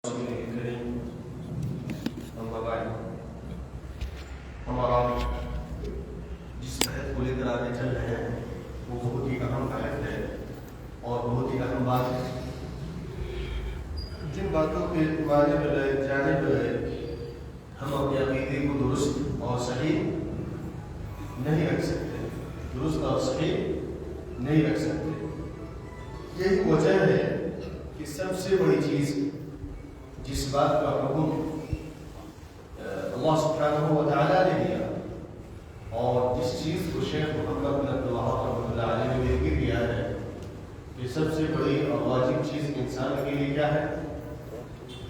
الكريم أما بعد ہمارا جس بحث کو لے کر آگے چل رہے ہیں وہ بہت ہی اہم بحث ہے اور بہت ہی اہم بات ہے. جن باتوں کے معنی بغیر جانے بغیر ہم اپنے عقیدے کو درست اور صحیح نہیں رکھ سکتے, درست اور صحیح نہیں رکھ سکتے. یہی وجہ ہے کہ سب سے بڑی چیز جس بات کا حکم اللہ سبحانہ و تعالیٰ نے دیا اور جس چیز کو شیخ محمد بن عبدالوہاب رحمۃ اللہ علیہ نے ذکر کیا ہے کہ سب سے بڑی اور واجب چیز انسان کے لیے کیا ہے,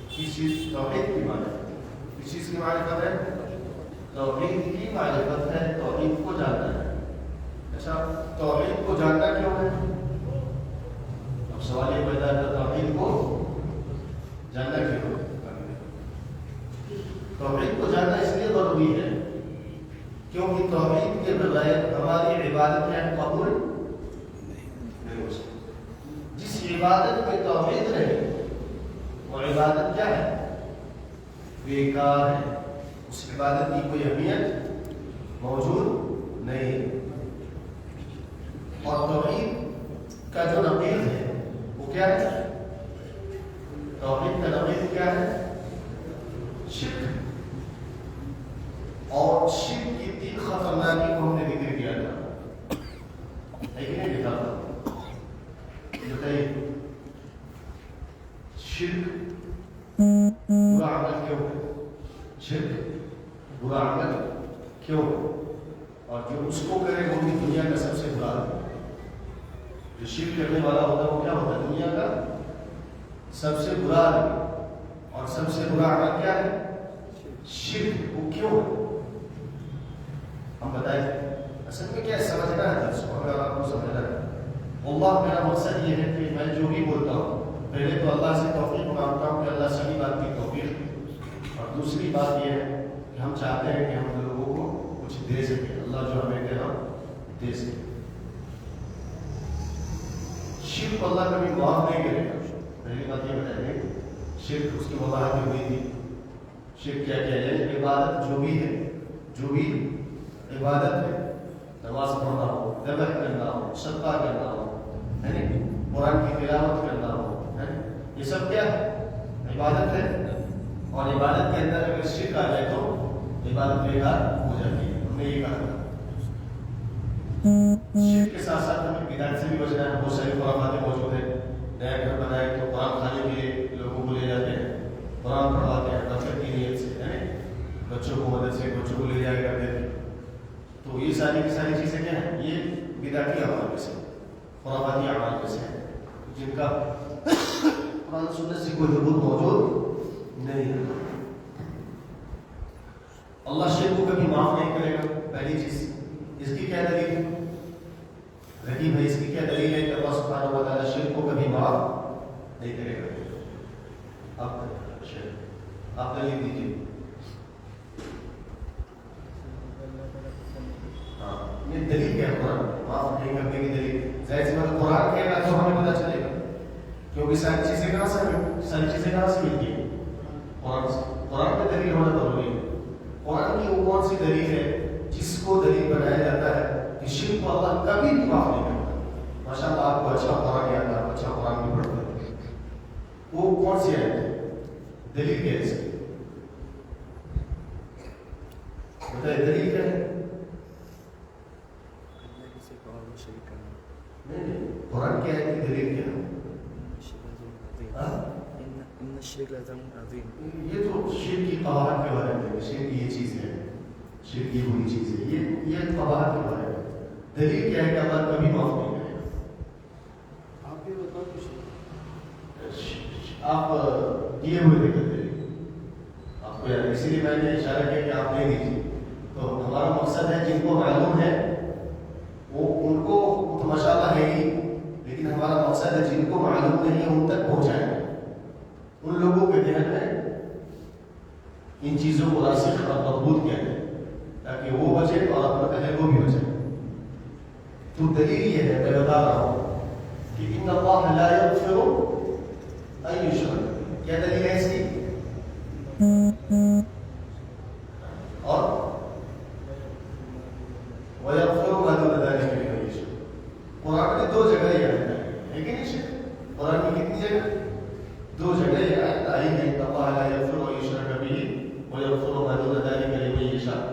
کس چیز توحید کی معرفت, کس چیز کی معرفت ہے, توحید کی معرفت ہے, توحید کو جاننا ہے. اچھا, توحید کو جاننا کیوں ہے؟ اب سوال یہ پیدا ہے توحید کو جاننا کیوں ہے؟ توحید کو جاننا اس لیے ضروری ہے کیونکہ توحید کے بغیر ہماری عبادتیں قبول نہیں ہو سکتی. جس عبادت میں توحید رہے وہ عبادت کیا ہے؟ بیکار ہے. اس عبادت کی کوئی اہمیت موجود نہیں. اور توحید کا جو نقیض ہے وہ کیا ہے؟ توحید کا نقیض کیا ہے؟ شرک. اور شرک کی تین خطرناکی کو ہم نے ذکر کیا تھا, ہے کہ نہیں لکھا تھا؟ بتائیے, شرک برا عمل کیوں ہے؟ شرک برا عمل کیوں ہے؟ اور جو اس کو کرے وہ بھی دنیا کا سب سے برا ہے. جو شرک کرنے والا ہوتا ہے وہ کیا ہوتا ہے؟ دنیا کا سب سے برا آدمی. اور سب سے برا عمل کیا ہے؟ شرک. وہ کیوں ہے ہم بتائیں. اصل میں کیا سمجھنا ہے درس کو, اگر آپ کو سمجھنا ہے. اللہ, میرا مقصد یہ ہے کہ میں جو بھی بولتا ہوں پہلے تو اللہ سے توفیق مانگتا ہوں کہ اللہ صحیح بات کی توفیق, اور دوسری بات یہ ہے کہ ہم چاہتے ہیں کہ ہم لوگوں کو کچھ دے سکیں, اللہ جو ہمیں دے ہم دے سکیں. شرک اللہ کبھی معاف نہیں کرے گا. پہلی بات یہ بتائیں گے شرک اس کی وضاحت ہوئی تھی. شرک کیا کیا جائے؟ عبادت جو بھی ہے, جو بھی عبادت ہے, نماز پڑھنا ہو, ذبح کرنا ہو, صدقہ کرنا ہو, ہے نا, قرآن کی تلاوت کرنا ہو, ہے, یہ سب کیا ہے؟ عبادت ہے. اور عبادت کے اندر اگر شرک آ جائے تو عبادت بیکار ہو جاتی ہے. ہم نے یہ کہا تھا. شرک کے ساتھ ساتھ ہمیں بدعت سے بھی بچنا ہے. بہت ساری خرافاتیں موجود ہیں. نیا گھر بنائے تو قرآن کھانے کے لیے لوگوں کو لے جاتے ہیں, قرآن پڑھواتے ہیں بچوں کی نیت سے, ہے نا, بچوں کو مدد سے بچوں کو لے جایا کرتے ہیں. تو یہ ساری کی ساری چیزیں کیا ہیں؟ یہ بدعتی اعمال میں سے, خرافاتی اعمال میں سے ہیں, جن کا قرآن سنت سے کوئی ثبوت موجود نہیں ہے. اللہ شرک کو کبھی معاف نہیں کرے گا. پہلی چیز اس کی کیا دلیل ہے؟ رقیب بھائی, اس کی کیا دلیل ہے کہ اللہ سبحانہ و تعالیٰ شرک کو کبھی معاف نہیں کرے گا؟ آپ دلیل دیجیے. ہاں, یہ دلیل کیا ہے؟ قرآن معاف نہیں کرنے کی دلیل ظاہر سی بات, قرآن کہے گا تو ہمیں پتہ چلے گا, کیونکہ ساری چیزیں کہاں سے ملتی ہیں؟ قرآن سے. قرآن پہ دلیل ہونا ضروری ہے. قرآن کی وہ کون سی دلیل ہے جس کو دلیل بنایا جاتا ہے کہ شرک کو اللہ کبھی بھی معاف نہیں کرتا؟ ماشاء اللہ آپ کو اچھا قرآن یاد ہے, اچھا قرآن بھی پڑھتے ہیں. وہ کون سی آیت ہے؟ دلیل کیا ہے اس کی؟ بتائیے دلیل کیا ہے؟ نہیں, قرآن کیا ہے کہ دلیل کیا ہے؟ یہ تو شرک کی قواعد کے بارے میں, شرک یہ چیز ہے, شرک یہ بری چیز ہے, یہ قواعد کے بارے میں. دلیل کیا ہے کہ اللہ کبھی معاف نہیں کرے گا؟ آپ یہ بتاؤ کچھ آپ دیے ہوئے دیکھتے دلیل آپ کو یاد, اسی لیے میں نے اشارہ کیا کہ آپ نہیں دیجیے. تو ہمارا مقصد ہے جن کو معلوم ہے وہ ان کو تو ماشاء اللہ ہے ہی, لیکن ہمارا مقصد ہے جن کو معلوم نہیں ہے ان تک پہنچائیں, ان لوگوں کے ذہن میں ان چیزوں کو راسخ اور مضبوط کیا جائے تاکہ وہ بچے اور اپنا اہل کو بھی بچے. تو دلیل یہ ہے, میں بتا رہا ہوں کہ ان اللہ لا یغفر ان یشرک. کیا دلیل ہے اس کی؟ اور وَيَغْفِرُ مَا دُونَ ذَلِكَ لِمَن يَشَاءُ. قرآن میں 2 جگہ یہ آیت ہے کہ نہیں شیخ؟ قرآن میں کتنی جگہ؟ 2 جگہ یہ آیت آئی ہے. اللہ لا يغفر أن يشرك به ويغفر ما دون ذلك لمن يشاء.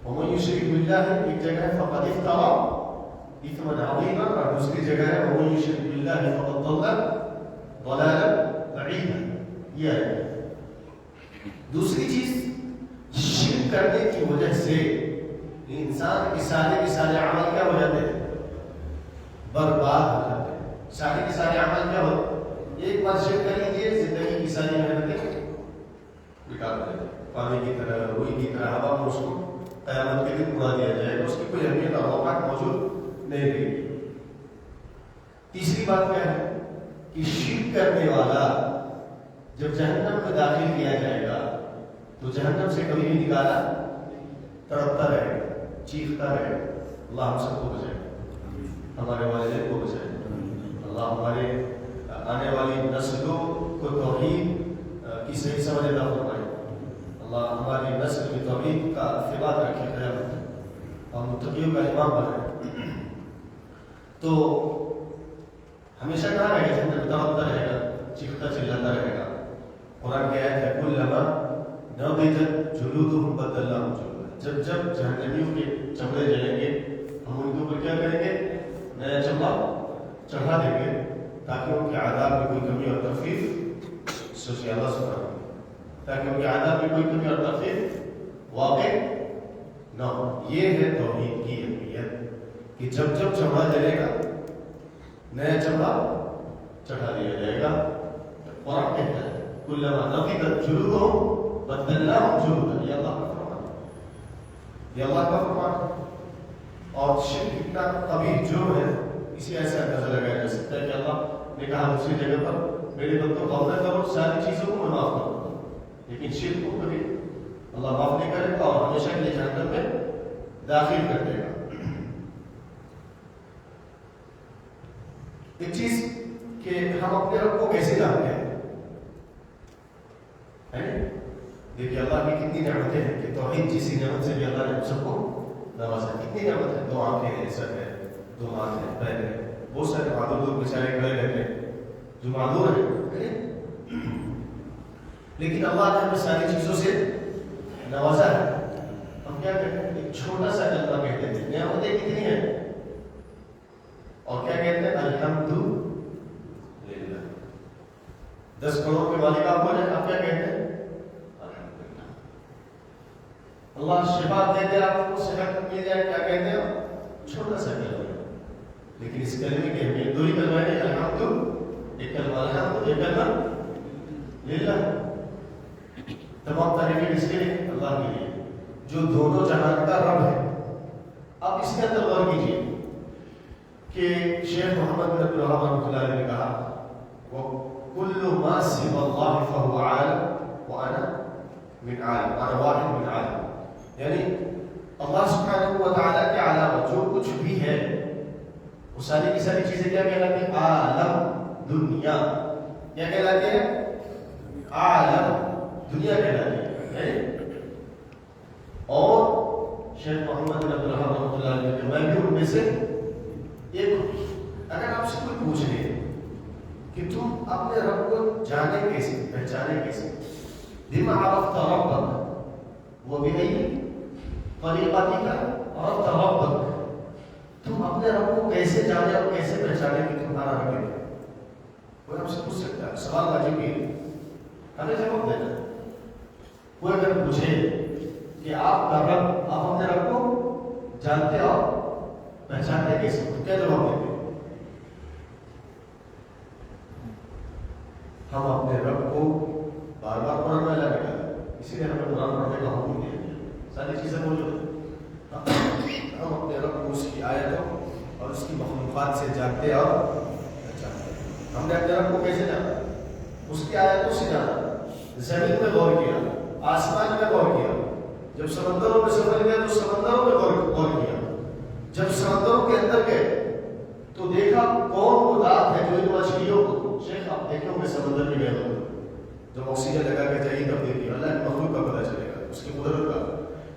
ومن يشرك بالله ایک جگہ ہے فقد افترى إثما عظيما، اور دوسری جگہ ہے ومن يشرك بالله فقد ضل ضلالا بعيدا. یہ ہے دوسری چیز. شرک کرنے کی وجہ سے انسان کے سارے عمل کیا ہو جاتے ہیں؟ برباد ہو جاتے ہیں. سارے عمل کیا ہو؟ ایک بار شرک کر لیجیے زندگی کی ساری محنتیں بیکار ہو جائیں. پانی کی طرح، روئی کی طرح ہوا میں اس کو قیامت کے دن اڑا دیا جائے گا. اس کی کوئی اہمیت اور اوقات موجود نہیں رہے گی. تیسری بات کیا ہے کہ شرک کرنے والا جب جہنم میں داخل کیا جائے گا تو جہنم سے کبھی بھی نکالا تڑپتا رہے گا، چیختا رہے گا. اللہ ہم سب کو بچائے، ہمارے والدین کو بچائے. اللہ ہمارے آنے والی نسلوں کو توحید کی صحیح سمجھ عطا فرمائے. اللہ ہماری نسل میں توحید کا ثبات رکھے قیامت اور متقیوں کا امام بنائے. تو ہمیشہ کہاں رہے گا؟ جہنم میں تڑپتا رہے گا، چیختا چلاتا رہے گا. قرآن کی آیت ہے کلما نضجت جلودہم بدلناہم جلودا. جب جہنمیوں کے چمڑے جلیں گے ہم ان کے اوپر کیا کریں گے؟ نیا چمڑا چڑھا دیں گے تاکہ ان کے عذاب میں کوئی کمی اور تخفیف سوچے اللہ سبحانہ تاکہ ان کے عذاب میں کوئی کمی اور تخفیف واقع نہ ہو. یہ ہے توحید کی اہمیت کہ جب چمڑا جلے گا نیا چمڑا چڑھا دیا جائے گا. قرآن کہتا ہے کلما نضجت جلودہم بدلناہم جلودا. یہ اللہ کا فرمان ہے، یہ اللہ کا فرمان ہے. اور شرک اتنا قبیح جرم ہے اسی ایسا اندازہ لگایا جا سکتا ہے کہ اللہ نے کہا دوسری جگہ پر میرے بندوں کو غفلت کرو، ساری چیزوں کو میں معاف کروں گا، لیکن شرک کو کبھی اللہ معاف نہیں کرے گا اور ہمیشہ کے لیے جہنم میں داخل کر دے گا. ایک چیز کہ ہم اپنے رب کو کیسے جانتے ہیں؟ دیکھیے اللہ کی کتنی نعمتیں ہیں کہ توحید جیسی نعمت سے بھی اللہ نے ہم سب کو نوازا. کتنی نعمت ہے؟ 2 آنکھیں ہیں، سر ہے، 2 ہاتھ ہیں، پیر ہیں. بہت سارے معذور لوگ بیچارے کھڑے رہتے ہیں جو معذور ہیں، لیکن اللہ نے ہمیں ساری چیزوں سے نوازا ہے. ہم کیا کہتے ہیں؟ ایک چھوٹا سا کلمہ کہتے ہیں نعمتیں کتنی ہیں اور کیا کہتے ہیں؟ الحمدللہ. 10 کروڑ کے مالک آپ ہو جائیں آپ کیا کہتے ہیں؟ اللہ شفا دے دے آپ کو، صحت مل جائے کیا کہتے ہیں؟ چھوٹا سا کلمہ. لیکن اس کلمے کی اہمیت 2 ہی کلمہ ہے، الحمد، ایک کلمہ الحمد، ایک کلمہ للہ. تمام تعریفیں کس کے لیے؟ اللہ کے لیے جو دونوں جہان کا رب ہے. اب اس کے اندر غور کیجیے کہ شیخ محمد بن عبد الوہاب رحمۃ اللہ علیہ نے کہا وَكُلُّ مَا سِوَى اللَّهِ فَهُوَ عَالِمٌ وَأَنَا مِنْ عَالِمٍ، أَنَا وَاحِدٌ مِنْ عَالِمٍ. یعنی اللہ سبحانہ و تعالیٰ کے علاوہ جو کچھ بھی ہے وہ ساری کی ساری چیزیں کیا کہلاتی ہیں؟ عالم، دنیا. کیا کہلاتی ہے؟ عالم، دنیا کہلاتی ہے. اور شیخ محمد بن عبد الوہاب رحمۃ اللہ علیہ نے میں بھی ان میں سے ایک ہوں. اگر آپ سے کوئی پوچھ لے کہ تم اپنے رب کو جانے کیسے، پہچانے کیسے؟ بما عرفت ربک وبأي طریقتک عرفت ربک. تم اپنے رب کو کیسے جانے اور کیسے پہچانے کہ تمہارا رب ہے؟ کوئی ہم سے پوچھ سکتا ہے، سوال واجب ہے، ہمیں جواب دینا. کوئی اگر پوچھے کہ آپ کا رب، آپ اپنے رب کو جانتے اور پہچانتے کیسے، تو کیا جواب دیں گے؟ ہم اپنے رب کو بار بار قرآن میں اللہ نکالا، اسی لیے ہمیں قرآن پڑھنے کا حکم دیا گیا. ساری چیزیں موجود ہیں. ہم اپنے رب کو اس کی آیتوں اور اس کی مخلوقات سے جانتے اور پہچانتے. ہم نے اپنے رب کو کیسے جانا؟ اس کی آیتوں سے جانا. زمین میں غور کیا، آسمان میں غور کیا. جب سمندروں میں سفر گیا تو سمندروں میں غور کیا. جب سمندروں کے اندر گئے تو دیکھا کون وہ ذات ہے جو ان مچھلیوں کو، شیخ آپ دیکھو میں سمندر میں گئے ہوں، جب آکسیجن لگا کے چاہیے تبدیل کی اللہ کی مخلوق کا پتہ چلے گا اس کی قدرت کا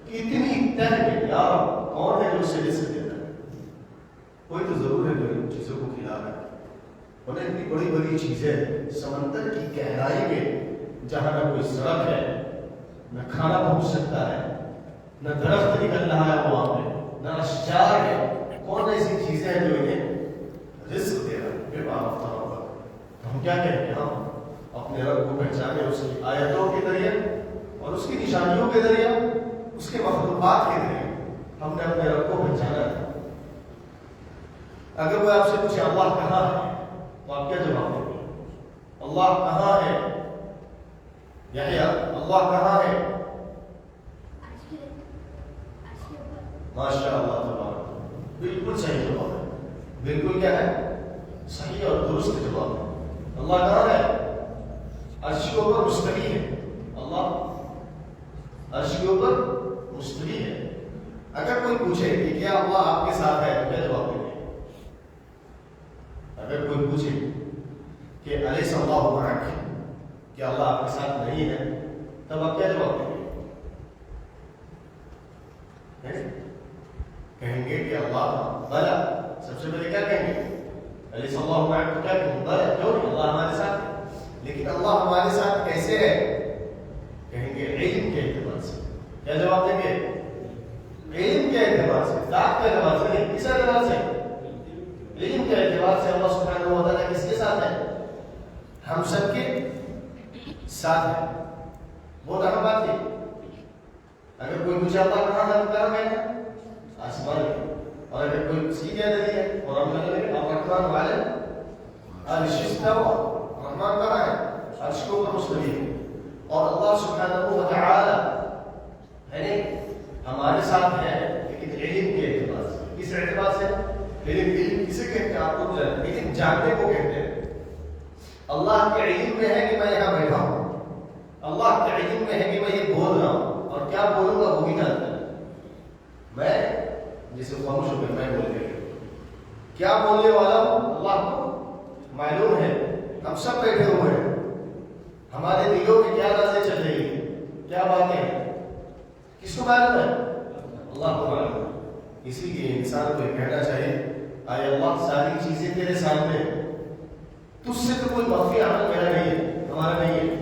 کہ اتنی تہ میں یار کون ہے جو اس سے رزق دیتا ہے. کوئی تو ضرور ہے جو ان چیزوں کو کھلا رہا ہے. اور اتنی بڑی بڑی چیزیں سمندر کی گہرائی میں جہاں نہ کوئی سڑک ہے نہ کھانا پہنچ سکتا ہے نہ درخت نکل رہا ہے وہاں پہ نہ اشجار ہے. کون ایسی چیزیں ہیں جو انہیں رزق دے رہا ہے بے باختہ ہوگا. ہم کیا کہیں گے ہم اپنے رب کو پہچانے اس کی آیتوں کے ذریعے اور اس کی نشانیوں کے ذریعے اس کے مخلوقات کے ذریعے ہم نے اپنے رب کو پہچانا ہے. اگر وہ آپ سے پوچھے اللہ کہاں ہے تو آپ کیا جواب دیں گے؟ اللہ کہاں ہے؟ یحییٰ اللہ کہاں ہے؟ ماشاء اللہ تبارک بالکل صحیح جواب ہے. بالکل کیا ہے؟ صحیح اور درست جواب ہے. اللہ کہاں ہے؟ عرش کے اوپر مستوی ہے. اللہ عرش کے اوپر مستوی ہے. اگر کوئی پوچھے کہ کیا اللہ آپ کے ساتھ ہے تو کیا جواب دیں گے؟ اگر کوئی پوچھے کہ الیس اللہ معک کیا اللہ آپ کے ساتھ نہیں ہے تب آپ کیا جواب دیں گے؟ کہیں گے کہ اللہ بلا. سب سے پہلے کیا کہیں گے؟ الیس اللہ معک تو کیا کہیں گے؟ بلا. کیوں نہیں؟ اللہ ہمارے ساتھ ہے. لیکن اللہ ہمارے ساتھ کیسے ہے؟ کہیں گے علم کے اعتبار سے. کیا جواب دیں گے؟ علم کے اعتبار سے. ذات کے اعتبار سے نہیں. کس اعتبار سے؟ علم کے اعتبار سے. اللہ سبحانہ و تعالیٰ کس کے ساتھ ہے؟ ہم سب کے ساتھ ہے. بہت اہم بات ہے. اگر کوئی پوچھے اللہ کہاں ہے تو کہاں ہے؟ آسمان میں. اور اگر کوئی سیدھا دلیل ہے اور ہم لگے الرحمن علی العرش استوى. رحمان کہاں ہے؟ عرش کے اوپر مستوی ہے. اور اللہ سبحانہ و تعالی یعنی ہمارے ساتھ ہے لیکن علم کے اعتبار سے. کس اعتبار سے؟ علم کسے کہتے ہیں؟ آپ کو علم جاننے کو کہتے ہیں. اللہ کے علم میں ہے کہ میں یہاں بیٹھا ہوں. اللہ کے علم میں ہے کہ میں یہ بول رہا ہوں اور کیا بولوں گا وہ بھی جانتا ہے. میں جسے خاموش ہو گیا میں بول رہا ہوں کیا بولنے والا ہوں اللہ کو معلوم ہے. ہم سب بیٹھے ہوئے ہیں. ہمارے دلوں میں کیا باتیں چل رہی ہیں کیا باتیں ہیں کس کو معلوم ہے؟ اللہ کو معلوم ہے. اسی لیے انسان کو یہ کہنا چاہیے آئے اللہ ساری چیزیں تیرے سامنے ہیں. تجھ سے تو کوئی مخفی عمل میرا نہیں ہے ہمارا نہیں ہے.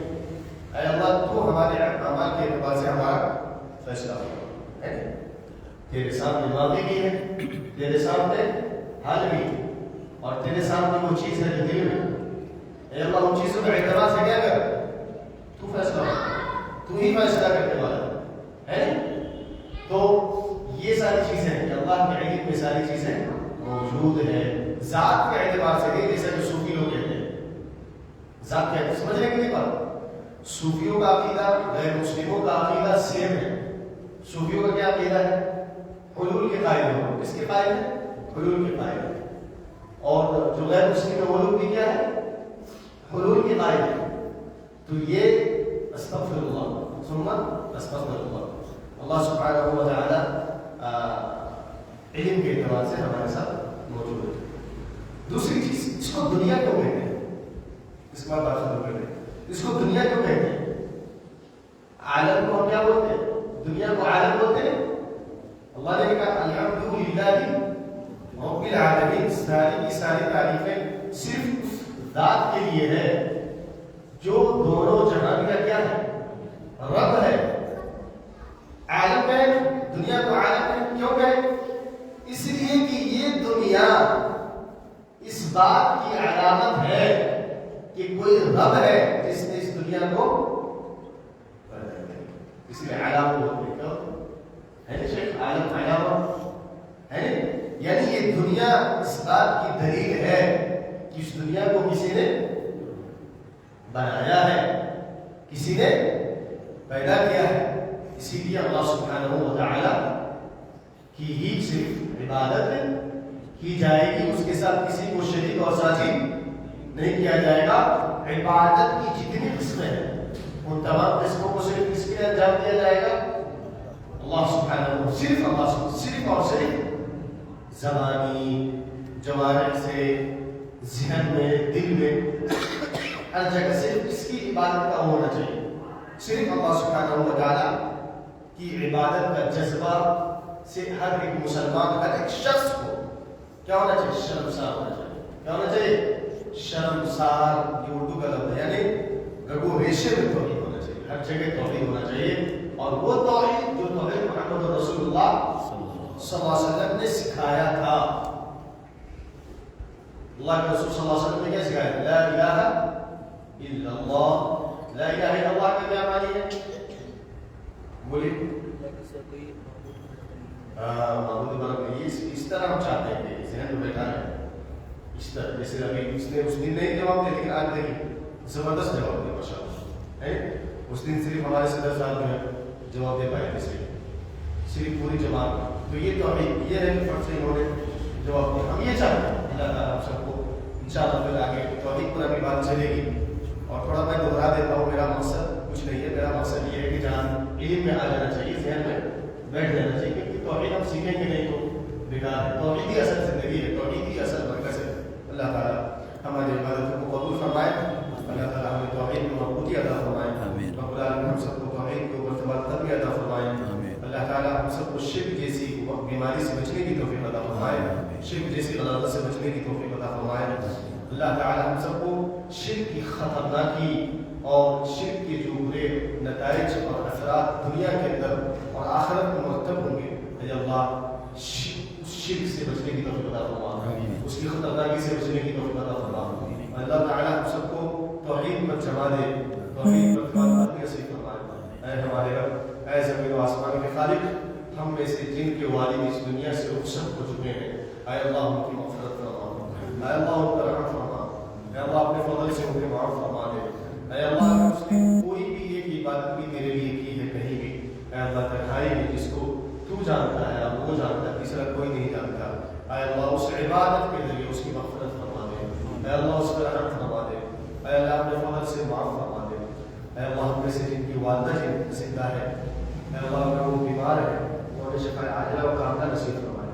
اے اللہ تو ہمارے اعمال کے اعتبار سے ہمارا فیصلہ ہے. تیرے سامنے ماضی بھی ہے تیرے سامنے حال بھی اور تیرے سامنے وہ چیز ہے جو دل میں. اے اللہ ان چیزوں کے اعتبار سے کیا کر تو فیصلہ تو ہی فیصلہ کرنے والا ہے. تو یہ ساری چیزیں ہیں کہ اللہ کے علم میں ساری چیزیں موجود ہیں. ذات کے اعتبار سے نہیں جیسا کہ صوفی لوگ کہتے ہیں. ذات کے اعتبار سمجھ رہے کہ نہیں بات؟ صوفیوں کا عقیدہ غیر مسلموں کا عقیدہ سیم ہے. صوفیوں کا کیا عقیدہ ہے؟ حلول کے قائل ہو. کس کے قائل ہے؟ حلول کے قائل ہے. اور جو غیر مسلم ہے وہ لوگ بھی کیا ہے؟ حلول کے قائل ہے. تو یہ استغفر اللہ ثم استغفر اللہ. اللہ سبحانہ و تعالی علم کے اعتبار سے ہمارے ساتھ موجود ہے. دوسری چیز اس کو دنیا کیوں کہتے ہیں؟ اس بات آپ شروع کرتے ہیں. اس کو دنیا کیوں کہتے ہیں؟ عالم کو ہم کیا بولتے ہیں؟ دنیا کو عالم بولتے ہیں. اللہ نے کہا الحمد للہ رب العالمین. ساری کی ساری تعریفیں صرف اس ذات کے لیے ہے جو دونوں جہان کا کیا ہے؟ رب ہے. عالم ہے. دنیا کو عالم ہے کیوں کہے؟ اس لیے کہ یہ دنیا اس بات کی علامت ہے کہ کوئی رب ہے جس نے اس دنیا کو اس لیے علامت ہوتی ہے. شیخ عالم علامت ہے. یعنی یہ دنیا اس بات کی دلیل ہے کہ اس دنیا کو کسی نے بنایا ہے کسی نے پیدا کیا ہے. اسی لیے اللہ سبحانہ و تعالی کی ہی صرف عبادت کی جائے گی. اس کے ساتھ کسی کو شریک اور ساتھی نہیں کیا جائے گا. عبادت کی جتنی قسمیں ہیں ان تمام قسموں کو صرف کس کے انجام دیا جائے گا؟ اللہ سبحانہ و صرف اللہ صرف اور صرف زبانی جوارح سے ذہن میں دل میں ہر جگہ صرف اس کی عبادت کا ہونا چاہیے، صرف اللہ سبحانہ و تعالیٰ کی عبادت کا جذبہ سے ہر ایک مسلمان، ہر ایک شخص کو کیا ہونا چاہیے؟ شرمسار ہونا چاہیے۔ کیا ہونا چاہیے؟ شرمسار، یہ اردو کا لفظ ہے، یعنی رگو ریشے میں توحید ہونا چاہیے، ہر جگہ توحید ہونا چاہیے، اور وہ توحید جو توحید محمد رسول اللہ صلی اللہ علیہ وسلم نے سکھایا تھا۔ اللہ کے رسول صلی اللہ علیہ وسلم نے کیا سکھایا تھا؟ لا الہ الا اللہ۔ لا الہ الا اللہ کا کیا معنی ہے؟ بولیے۔ معبود بنا، اس طرح ہم چاہتے ہیں کہ ذہن میں بیٹھا ہے، اس طرح جیسے ابھی اس نے اس دن نہیں جواب دیا، لیکن آج دیکھیں زبردست جواب دیا ماشاء اللہ۔ اس دن صرف ہمارے صدر صاحب جو ہے جواب دے پائے تھے، صرف پوری جماعت، تو یہ توحید یہ ہے کہ فرض سے انہوں نے جواب دیا۔ ہم یہ چاہتے ہیں اللہ تعالیٰ ہم سب کو انشاءاللہ پھر آگے توحید پر ابھی بات چلے گی، اور تھوڑا میں دوہرا دیتا ہوں، میرا مقصد کچھ نہیں ہے، میرا مقصد یہ ہے کہ جہاں علم میں آ جانا چاہیے، ذہن میں بیٹھ جانا چاہیے، کیونکہ توحید ہم سیکھیں گے نہیں تو بیکار ہے۔ توحید ہی اصل زندگی ہے، توحید ہی اصل مرکز ہے۔ اللہ تعالیٰ ہماری عبادت کو قبول فرمائے، اللہ تعالیٰ ہمیں توحید میں مضبوطی عطا فرمائے، رب العالمین ہم سب کو توحید کے اوپر تبادل عطا فرمائے، اللہ تعالیٰ ہم سب کو شرک جیسی بیماری سے بچنے کی توفیق عطا فرمائے، شرک جیسی غلط سے بچنے کی توفیق عطا فرمائے، اللہ تعالیٰ ہم سب کو شرک کی خطرناکی اور شرک کے جو برے نتائج اور اثرات دنیا کے اندر اور آخرت میں مرتب ہوں گے، اے اللہ شرک سے بچنے کی توفیق عطا فرما، اس کی خطرناکی سے بچنے کی توفیق عطا فرما، اللہ تعالیٰ ہم سب کو توحید پر جما دے، توحید پر قائم نصیب فرمائے۔ اے ہمارے رب، اے زمین و آسمان کے خالق، ہم میں سے جن کے والد اس دنیا سے رخصت ہو چکے ہیں، اے اللہ ان کی مغفرت فرما، اے اللہ ان پر رحم فرما، اے اللہ اپنے فضل سے ان کے معاف فرما دے، اے اللہ اس نے کوئی بھی ایک عبادت بھی میرے لیے کی ہے کہیں بھی، اے اللہ تنہائی میں جس کو تو جانتا ہے اور وہ جانتا ہے، تیسرا کوئی نہیں جانتا، اے اللہ اس عبادت کے ذریعے اس کی مغفرت فرما دے، اے اللہ اس پر رحم فرما دے، اے اللہ اپنے فضل سے معاف فرما دے، اے اللہ ہم میں سے جن کی والدہ زندہ ہے، اے اللہ اگر وہ بیمار ہے تو انہیں شفا عاجلہ و کاملہ نصیب فرمائے،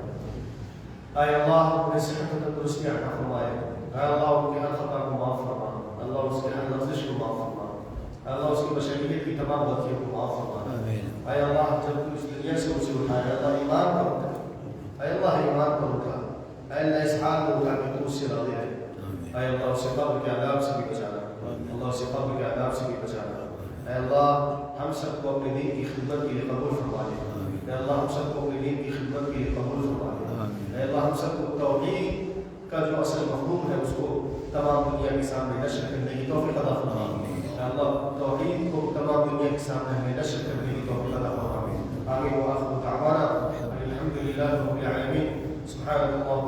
اے اللہ انہیں صحت و تندرستی عطا فرمائے، اے اللہ ان کے ہر خطا کو معاف فرما، اللہ اس کے ہر لفظ کو معاف فرما، اللہ اس کی بشریت کی تمام غلطیوں کو معاف فرما، اے اللہ جب تو اس دنیا سے اسے اٹھایا، اللہ ایمان پر اٹھا، اے اللہ ایمان پر اٹھا، اے اللہ اس حال میں اٹھا کہ تو اس سے راضی ہے، اے اللہ اسے قبر کے عذاب سے بھی بچانا، اللہ اسے قبر کے عذاب سے بھی بچانا، اے اللہ ہم سب کو اپنے دین کی خدمت کے لیے قبول فرما دے، اے اللہ ہم سب کو اپنے دین کی خدمت کے لیے قبول فرما دے، اے اللہ ہم سب کو توحید کا جو اصل مفہوم ہے اس کو تمام دنیا کے سامنے نشر کرنے کی توفیق عطا فرما، اے اللہ توحید کو تمام دنیا کے سامنے ہمیں نشر کرنے کی توفیق عطا فرما، آمین وآخر دعوانا الحمد للہ رب العالمین، سبحانک اللہم